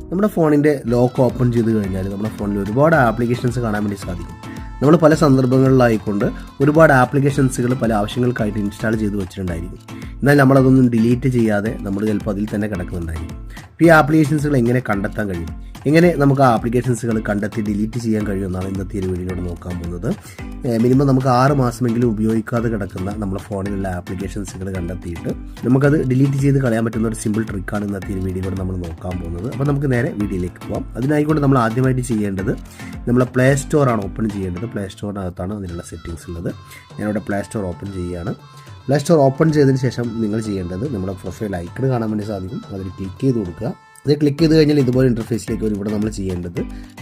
നമ്മുടെ ഫോണിൻ്റെ lock open ചെയ്ത് കഴിഞ്ഞാൽ നമ്മുടെ ഫോണിൽ ഒരുപാട് ആപ്ലിക്കേഷൻസ് കാണാൻ വേണ്ടി സാധിക്കും. നമ്മൾ പല സന്ദർഭങ്ങളിലായിക്കൊണ്ട് ഒരുപാട് ആപ്ലിക്കേഷൻസുകൾ പല ആവശ്യങ്ങൾക്കായിട്ട് ഇൻസ്റ്റാൾ ചെയ്ത് വെച്ചിട്ടുണ്ടായിരിക്കും. എന്നാൽ നമ്മളതൊന്നും ഡിലീറ്റ് ചെയ്യാതെ നമ്മൾ ചിലപ്പോൾ അതിൽ തന്നെ കിടക്കുന്നുണ്ടായിരിക്കും. ഈ ആപ്ലിക്കേഷൻസുകൾ എങ്ങനെ കണ്ടെത്താൻ കഴിയും, എങ്ങനെ നമുക്ക് ആ ആപ്ലിക്കേഷൻസുകൾ കണ്ടെത്തി ഡിലീറ്റ് ചെയ്യാൻ കഴിയുമെന്നാണ് ഇന്നത്തെ ഒരു വീഡിയോയിലൂടെ നോക്കാൻ പോകുന്നത്. മിനിമം നമുക്ക് 6 മാസമെങ്കിലും ഉപയോഗിക്കാതെ കിടക്കുന്ന നമ്മുടെ ഫോണിലുള്ള ആപ്ലിക്കേഷൻസുകൾ കണ്ടെത്തിയിട്ട് നമുക്കത് ഡിലീറ്റ് ചെയ്ത് കളയാൻ പറ്റുന്ന ഒരു സിമ്പിൾ ട്രിക്കാണ് ഇന്നത്തെ ഒരു വീഡിയോയിലൂടെ നമ്മൾ നോക്കാൻ പോകുന്നത്. അപ്പോൾ നമുക്ക് നേരെ വീഡിയോയിലേക്ക് പോകാം. അതിനായിക്കൊണ്ട് നമ്മൾ ആദ്യമായിട്ട് ചെയ്യേണ്ടത് നമ്മളെ പ്ലേ സ്റ്റോറാണ് ഓപ്പൺ ചെയ്യേണ്ടത്. പ്ലേ സ്റ്റോറിനകത്താണ് അതിനുള്ള സെറ്റിങ്സ് ഉള്ളത്. ഞാനിവിടെ പ്ലേ സ്റ്റോർ ഓപ്പൺ ചെയ്യുകയാണ്. പ്ലേ സ്റ്റോർ ഓപ്പൺ ചെയ്തതിന് ശേഷം നിങ്ങൾ ചെയ്യേണ്ടത് നമ്മുടെ പ്രൊഫൈൽ ഐക്കൺ കാണാൻ വേണ്ടി സാധിക്കും. അതിൽ ക്ലിക്ക് ചെയ്ത് കൊടുക്കുക. ഇത് ക്ലിക്ക് ചെയ്ത് കഴിഞ്ഞാൽ ഇതുപോലെ ഇൻ്റർഫേസിലേക്ക് വരും. ഇവിടെ നമ്മൾ ചെയ്യേണ്ടത്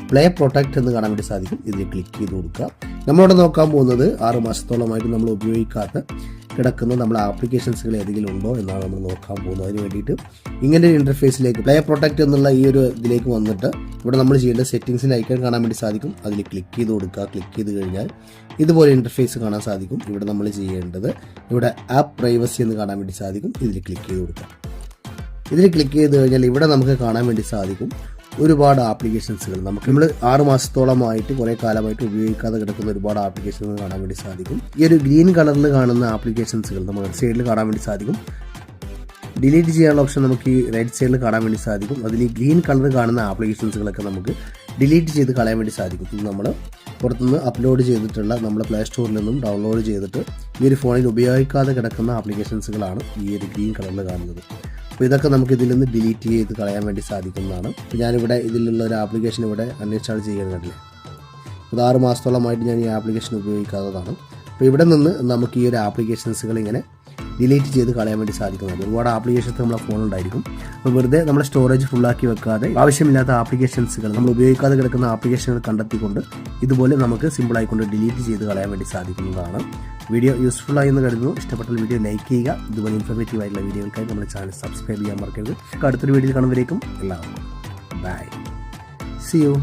പ്ലേ പ്രൊട്ടക്റ്റ് എന്ന് കാണാൻ വേണ്ടി സാധിക്കും. ഇതിൽ ക്ലിക്ക് ചെയ്ത് കൊടുക്കുക. നമ്മളിവിടെ നോക്കാൻ പോകുന്നത് 6 മാസത്തോളമായിട്ട് നമ്മൾ ഉപയോഗിക്കാത്ത കിടക്കുന്ന നമ്മുടെ ആപ്ലിക്കേഷൻസുകൾ ഏതെങ്കിലും ഉണ്ടോ എന്നാണ് നമ്മൾ നോക്കാൻ പോകുന്നത്. അതിന് വേണ്ടിയിട്ട് ഇങ്ങനെ ഒരു ഇൻ്റർഫേസിലേക്ക് പ്ലേ പ്രൊട്ടക്റ്റ് എന്നുള്ള ഈ ഒരു ഇതിലേക്ക് വന്നിട്ട് ഇവിടെ നമ്മൾ ചെയ്യേണ്ടത് സെറ്റിങ്സിൻ്റെ ഐക്കൺ കാണാൻ വേണ്ടി സാധിക്കും. അതിൽ ക്ലിക്ക് ചെയ്ത് കൊടുക്കുക. ക്ലിക്ക് ചെയ്ത് കഴിഞ്ഞാൽ ഇതുപോലെ ഇൻ്റർഫേസ് കാണാൻ സാധിക്കും. ഇവിടെ നമ്മൾ ചെയ്യേണ്ടത് ഇവിടെ ആപ്പ് പ്രൈവസി എന്ന് കാണാൻ വേണ്ടി സാധിക്കും. ഇതിൽ ക്ലിക്ക് ചെയ്ത് കൊടുക്കുക. ഇതിൽ ക്ലിക്ക് ചെയ്ത് കഴിഞ്ഞാൽ ഇവിടെ നമുക്ക് കാണാൻ വേണ്ടി സാധിക്കും ഒരുപാട് ആപ്ലിക്കേഷൻസുകൾ. നമ്മൾ 6 മാസത്തോളമായിട്ട് കുറേ കാലമായിട്ട് ഉപയോഗിക്കാതെ കിടക്കുന്ന ഒരുപാട് ആപ്ലിക്കേഷനുകൾ കാണാൻ വേണ്ടി സാധിക്കും. ഈ ഒരു ഗ്രീൻ കളറിൽ കാണുന്ന ആപ്ലിക്കേഷൻസുകൾ നമ്മൾ റൈറ്റ് സൈഡിൽ കാണാൻ വേണ്ടി സാധിക്കും. ഡിലീറ്റ് ചെയ്യാനുള്ള ഓപ്ഷൻ നമുക്ക് ഈ റൈറ്റ് സൈഡിൽ കാണാൻ വേണ്ടി സാധിക്കും. അതിൽ ഈ ഗ്രീൻ കളർ കാണുന്ന ആപ്ലിക്കേഷൻസുകളൊക്കെ നമുക്ക് ഡിലീറ്റ് ചെയ്ത് കളയാൻ വേണ്ടി സാധിക്കും. ഇത് നമ്മൾ പുറത്തുനിന്ന് അപ്ലോഡ് ചെയ്തിട്ടുള്ള നമ്മുടെ പ്ലേ സ്റ്റോറിൽ നിന്നും ഡൗൺലോഡ് ചെയ്തിട്ട് ഈ ഒരു ഫോണിൽ ഉപയോഗിക്കാതെ കിടക്കുന്ന ആപ്ലിക്കേഷൻസുകളാണ് ഈ ഒരു ഗ്രീൻ കളറിൽ കാണുന്നത്. അപ്പോൾ ഇതൊക്കെ നമുക്ക് ഇതിൽ നിന്ന് ഡിലീറ്റ് ചെയ്ത് കളയാൻ വേണ്ടി സാധിക്കുന്നതാണ്. അപ്പോൾ ഞാനിവിടെ ഇതിലുള്ള ഒരു ആപ്ലിക്കേഷൻ ഇവിടെ അൺഇൻസ്റ്റാൾ ചെയ്യുന്നുണ്ടല്ലേ. അത് 6 മാസത്തോളമായിട്ട് ഞാൻ ഈ ആപ്ലിക്കേഷൻ ഉപയോഗിക്കാത്തതാണ്. അപ്പോൾ ഇവിടെ നിന്ന് നമുക്ക് ഈ ഒരു ആപ്ലിക്കേഷൻസുകൾ ഇങ്ങനെ ഡിലീറ്റ് ചെയ്ത് കളയാൻ വേണ്ടി സാധിക്കുന്നതാണ്. ഒരുപാട് ആപ്ലിക്കേഷൻസ് നമ്മുടെ ഫോണുണ്ടായിരിക്കും. അപ്പോൾ വെറുതെ നമ്മുടെ സ്റ്റോറേജ് ഫുള്ളാക്കി വെക്കാതെ ആവശ്യമില്ലാത്ത ആപ്ലിക്കേഷൻസുകൾ, നമ്മൾ ഉപയോഗിക്കാതെ കിടക്കുന്ന ആപ്ലിക്കേഷനുകൾ കണ്ടെത്തിക്കൊണ്ട് ഇതുപോലെ നമുക്ക് സിമ്പിളായിക്കൊണ്ട് ഡിലീറ്റ് ചെയ്ത് കളയാൻ വേണ്ടി സാധിക്കുന്നതാണ്. വീഡിയോ യൂസ്ഫുള്ളായി എന്ന് കരുതുന്നു. ഇഷ്ടപ്പെട്ട വീഡിയോ ലൈക്ക് ചെയ്യുക. ഇതുപോലെ ഇൻഫോർമേറ്റീവ് ആയിട്ടുള്ള വീഡിയോകൾക്കായി നമ്മുടെ ചാനൽ സബ്സ്ക്രൈബ് ചെയ്യാൻ മറക്കരുത്. അടുത്തൊരു വീഡിയോയിൽ കാണുമ്പോഴേക്കും എല്ലാവർക്കും ബൈ. See you.